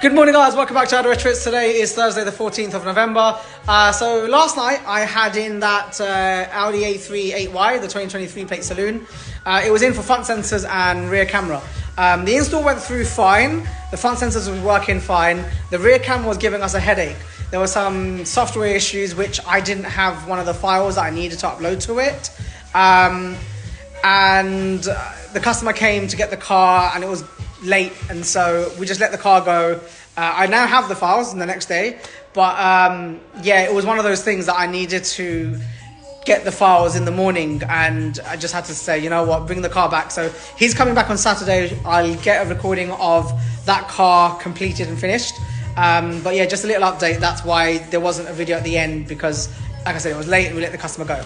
Good morning, guys. Welcome back to Audi Retrofits. Today is Thursday, the 14th of November. So last night I had in that Audi RSQ8, the 2023 plate saloon. It was in for front sensors and rear camera. The install went through fine. The front sensors were working fine. The rear camera was giving us a headache. There were some software issues which I didn't have one of the files that I needed to upload to it. And the customer came to get the car and it was late, and so we just let the car go. I now have the files in the next day, but yeah, it was one of those things that I needed to get the files in the morning, and I just had to say, you know what, bring the car back. So he's coming back on Saturday. I'll get a recording of that car completed and finished. But yeah, just a little update. That's why there wasn't a video at the end, because like I said, it was late and we let the customer go.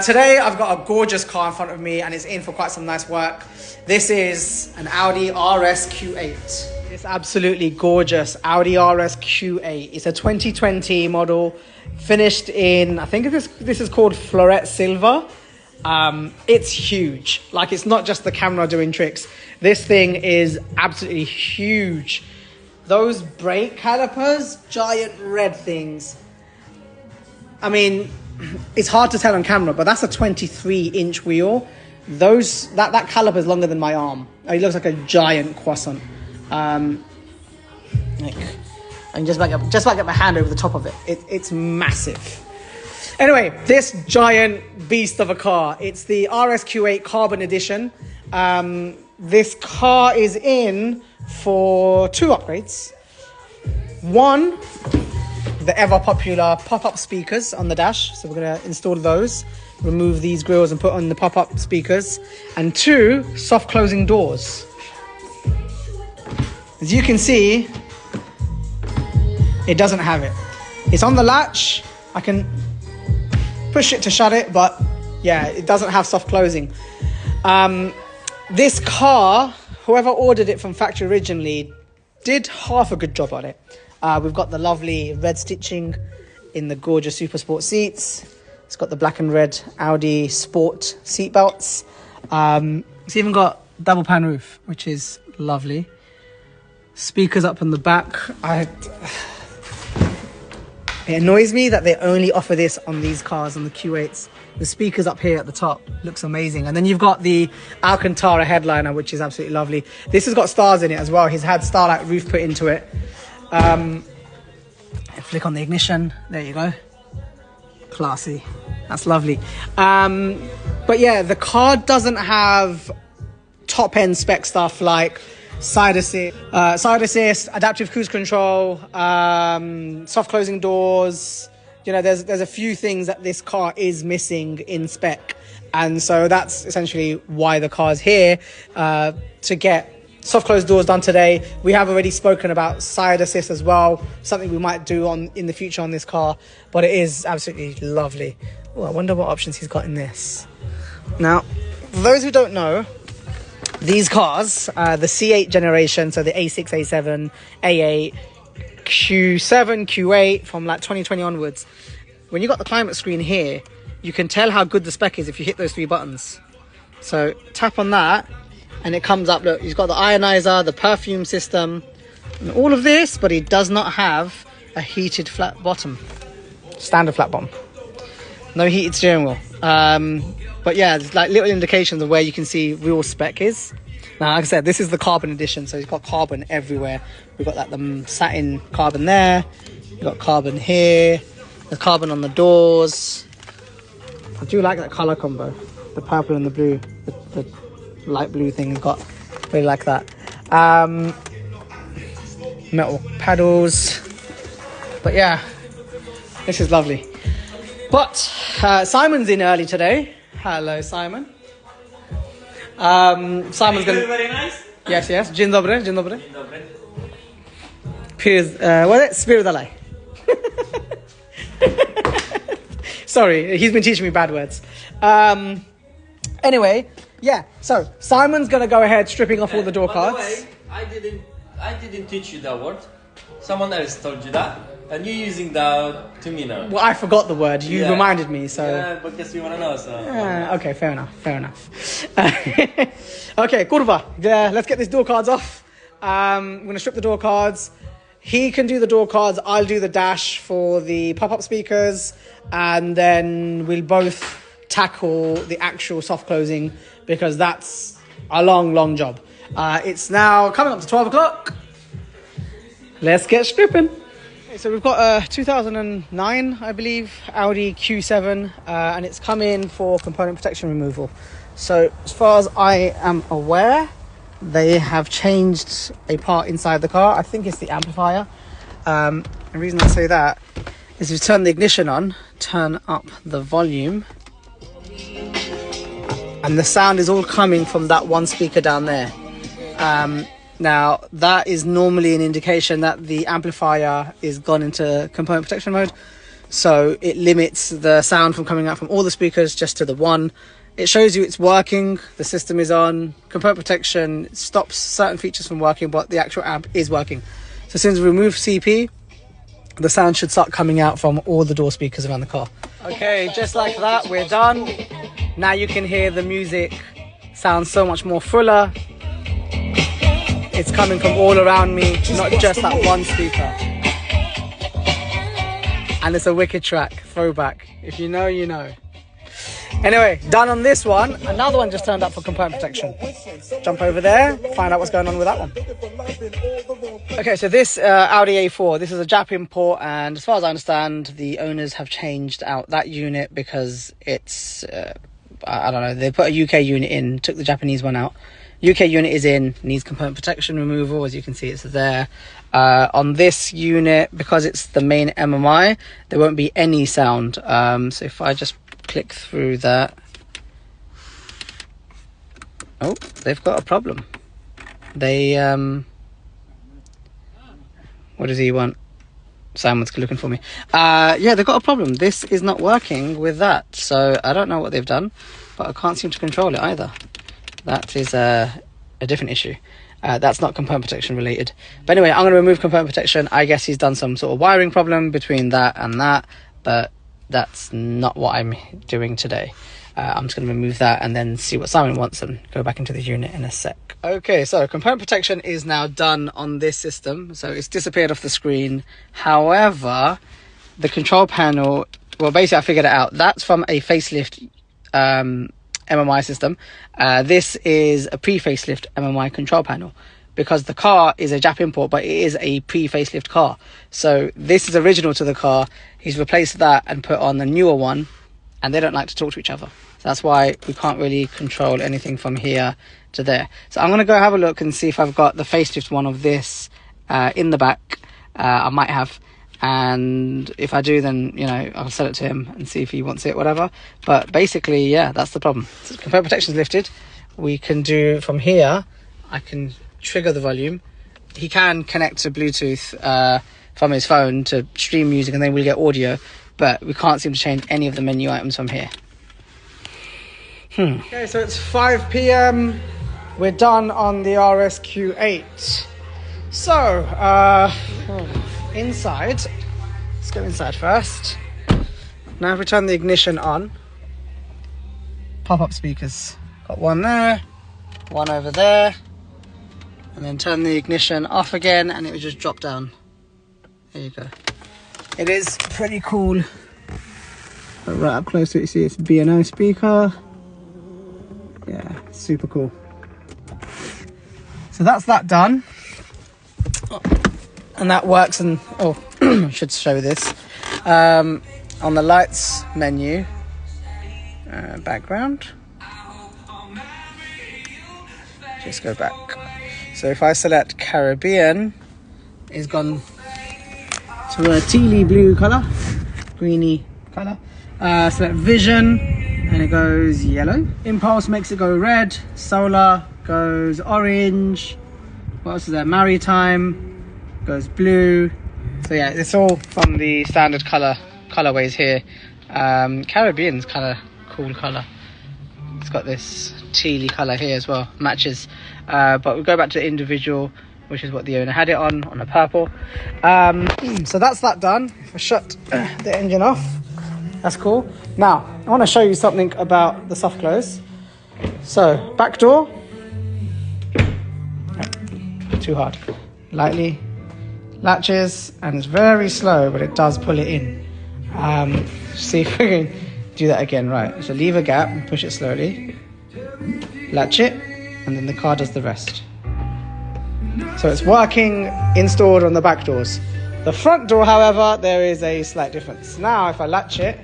Today I've got a gorgeous car in front of me and it's in for quite some nice work. This is an Audi RSQ8. It's absolutely gorgeous Audi RSQ8. It's a 2020 model, finished in, I think this is called Floret Silver. It's huge. Like, it's not just the camera doing tricks. This thing is absolutely huge. Those brake calipers, giant red things. I mean, it's hard to tell on camera, but that's a 23-inch wheel. That caliper is longer than my arm. It looks like a giant croissant. And just back up my hand over the top of it. It's massive. Anyway, this giant beast of a car. It's the RSQ8 Carbon Edition. This car is in for two upgrades. One, the ever popular pop-up speakers on the dash. So we're going to install those, remove these grills and put on the pop-up speakers. And two, soft closing doors. As you can see, it doesn't have it. It's on the latch. I can push it to shut it, but yeah, it doesn't have soft closing. This car, whoever ordered it from factory originally, did half a good job on it. We've got the lovely red stitching in the gorgeous Super Sport seats. It's got the black and red Audi Sport seat belts. It's even got double pan roof, which is lovely. Speakers up in the back. It annoys me that they only offer this on these cars, on the Q8s. The speakers up here at the top looks amazing. And then you've got the Alcantara headliner, which is absolutely lovely. This has got stars in it as well. He's had Starlight roof put into it. Flick on the ignition. There you go. Classy. That's lovely. But yeah, the car doesn't have top end spec stuff like side assist, adaptive cruise control, soft closing doors. You know, there's a few things that this car is missing in spec, and so that's essentially why the car's here, to get soft closed doors done today. We have already spoken about side assist as well, something we might do in the future on this car, but it is absolutely lovely. Oh, I wonder what options he's got in this. Now, for those who don't know, these cars, the C8 generation, so the A6, A7, A8, Q7, Q8, from like 2020 onwards, when you got the climate screen here, you can tell how good the spec is if you hit those three buttons. So tap on that and it comes up. Look, he's got the ionizer, the perfume system, and all of this, but he does not have a heated flat bottom. Standard flat bottom. No heated steering wheel. But yeah, there's like little indications of where you can see real spec is. Now, like I said, this is the carbon edition, so it's got carbon everywhere. We've got like the satin carbon there. We've got carbon here. There's carbon on the doors. I do like that color combo, the purple and the blue, the light blue thing. Got really like that. Metal paddles. But yeah, this is lovely. But Simon's in early today. Hello, Simon. Simon's gonna. Very nice. Yes. Dzień dobry. Dzień dobry. What is it? Spiridalai. Sorry, he's been teaching me bad words. Anyway, yeah. So Simon's gonna go ahead stripping off all the door cards. By the way, I didn't teach you that word. Someone else told you that. And you're using that to me now. Well, I forgot the word. You reminded me, so... Yeah, because you want to know, so... Okay, fair enough. Okay, kurwa. Yeah, let's get these door cards off. I'm going to strip the door cards. He can do the door cards. I'll do the dash for the pop-up speakers. And then we'll both tackle the actual soft closing because that's a long job. It's now coming up to 12 o'clock. Let's get stripping. Okay, so we've got a 2009, I believe, Audi Q7, and it's come in for component protection removal. So as far as I am aware, they have changed a part inside the car. I think it's the amplifier. The reason I say that is if you turn the ignition on, turn up the volume, and the sound is all coming from that one speaker down there. Now, that is normally an indication that the amplifier is gone into component protection mode. So it limits the sound from coming out from all the speakers just to the one. It shows you it's working, the system is on. Component protection stops certain features from working, but the actual amp is working. So as soon as we remove CP, the sound should start coming out from all the door speakers around the car. Okay, just like that, we're done. Now you can hear the music sounds so much more fuller. It's coming from all around me, not just that one speaker. And it's a wicked track, throwback. If you know, you know. Anyway, done on this one. Another one just turned up for component protection. Jump over there, find out what's going on with that one. Okay, so this Audi A4, this is a Jap import, and as far as I understand, the owners have changed out that unit because it's, I don't know, they put a UK unit in, took the Japanese one out. UK unit is in, needs component protection removal, as you can see it's there. On this unit, because it's the main MMI, there won't be any sound. So if I just click through that, oh, they've got a problem. They what does he want? Simon's looking for me. Yeah, they've got a problem. This is not working with that, so I don't know what they've done, but I can't seem to control it either. That is a different issue. That's not component protection related. But anyway, I'm going to remove component protection. I guess he's done some sort of wiring problem between that and that, but that's not what I'm doing today. I'm just going to remove that and then see what Simon wants and go back into the unit in a sec. Okay, so component protection is now done on this system. So it's disappeared off the screen. However, the control panel, well, basically I figured it out. That's from a facelift MMI system. This is a pre-facelift MMI control panel because the car is a Jap import, but it is a pre-facelift car. So this is original to the car. He's replaced that and put on the newer one, and they don't like to talk to each other. So that's why we can't really control anything from here to there. So I'm going to go have a look and see if I've got the facelift one of this in the back. I might have. And if I do, then, you know, I'll sell it to him and see if he wants it, whatever. But basically, yeah, that's the problem. So component protection is lifted. We can do from here, I can trigger the volume. He can connect to Bluetooth from his phone to stream music, and then we'll get audio, but we can't seem to change any of the menu items from here. Okay, so it's 5 p.m. We're done on the RSQ8. So, inside, let's go inside first. Now if we turn the ignition on, pop-up speakers, got one there, one over there, and then turn the ignition off again and it will just drop down. There you go. It is pretty cool. But right up close to it, you see it's a B&O speaker. Yeah, super cool. So that's that done. And that works, and I should show this. On the lights menu, background. Just go back. So if I select Caribbean, it's gone to a tealy blue colour, greeny colour. Select Vision, and it goes yellow. Impulse makes it go red. Solar goes orange. What else is there? Maritime goes blue. So yeah, it's all from the standard colorways here. Caribbean's kind of cool color. It's got this tealy color here as well, matches. But we'll go back to individual, which is what the owner had it on a purple. So that's that done. If I shut the engine off, that's cool. Now I want to show you something about the soft close. So back door, too hard. Lightly latches, and it's very slow, but it does pull it in. See if we can do that again. Right, so leave a gap and push it slowly. Latch it, and then the car does the rest. So it's working installed on the back doors. The front door, however, there is a slight difference. Now, if I latch it,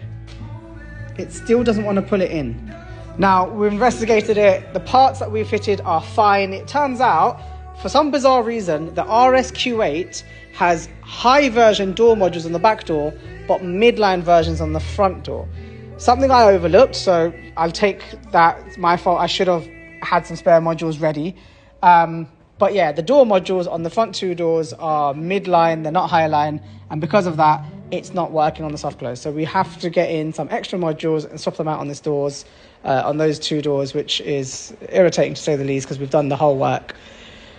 it still doesn't want to pull it in. Now, we've investigated it. The parts that we fitted are fine. It turns out, for some bizarre reason, the RSQ8 has high version door modules on the back door, but midline versions on the front door. Something I overlooked, so I'll take that. It's my fault. I should have had some spare modules ready. But yeah, the door modules on the front two doors are midline, they're not high line, and because of that, it's not working on the soft close. So we have to get in some extra modules and swap them out on these doors, on those two doors, which is irritating to say the least because we've done the whole work.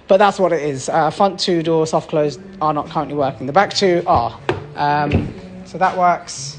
But that's what it is. Front two door soft close are not currently working. The back two are. So that works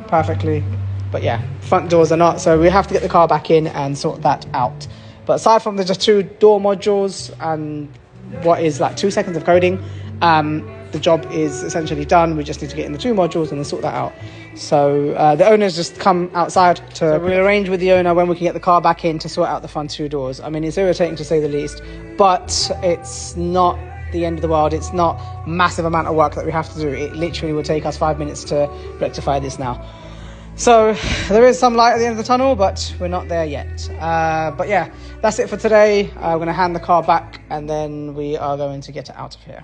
perfectly. But yeah, front doors are not. So we have to get the car back in and sort that out. But aside from the just two door modules and what is like 2 seconds of coding, the job is essentially done. We just need to get in the two modules and then sort that out. So the owner's just come outside to... So we'll arrange with the owner when we can get the car back in to sort out the front two doors. I mean, it's irritating to say the least, but it's not the end of the world. It's not a massive amount of work that we have to do. It literally will take us 5 minutes to rectify this now. So there is some light at the end of the tunnel, but we're not there yet. But yeah, that's it for today. I'm going to hand the car back and then we are going to get it out of here.